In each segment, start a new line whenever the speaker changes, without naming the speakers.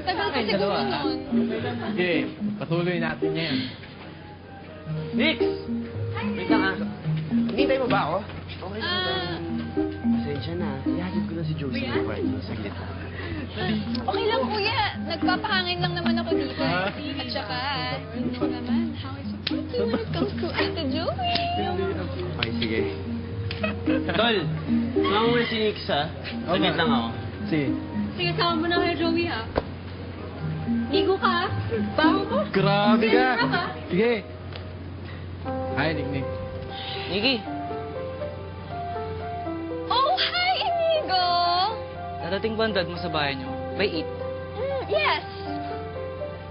Tagal ka siguro nun.
Sige, patuloy natin yan.
Nix! Wait lang ah. Hinintay mo ba ako? Okay lang ba? Pasensya na. Ihatid ko na si Josie ng party. Saglit.
Okay lang, kuya. Nagpapahangin lang naman ako dito. At saka, you know naman, how I support you when it comes to Ate Joey.
Okay, sige. Tol, sumama mo na si Nix ha. Saglit lang ako.
Sige.
Sige, sama mo na kay Joey, ha? Ligo ka, ha? Baho ko.
Grabe ka!
Sige, ka.
Sige. Hi, Nick.
Nikki!
Oh, hi, Inigo!
Dadating ba ang dad mo sa bahay niyo? By 8.
Yes.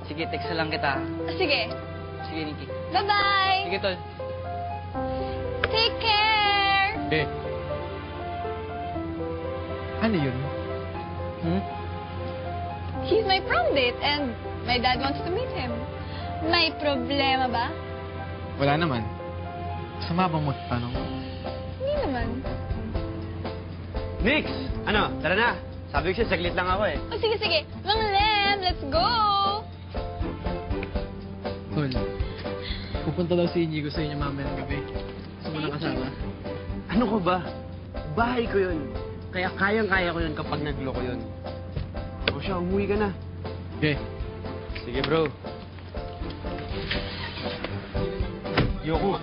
Sige, text na lang kita.
Sige.
Sige, Nikki.
Bye-bye.
Sige, tol.
Take care.
Eh. Ano yun?
He's my prom date and my dad wants to meet him. May problema ba?
Wala naman. Sama bang magtanong?
Hindi naman.
Nix! Ano? Tara na. Sabi ko siya, saglit lang ako eh.
O sige, sige. Mang Lem, let's go!
Tol, pupunta daw si Inigo sa inyo mamayang gabi. Gusto mo nang kasama?
Ano ko ba? Bahay ko yun. Kaya kayang-kaya ko yun kapag nagloko yun. O siya, umuwi ka na.
Okay.
Sige bro. Yoko.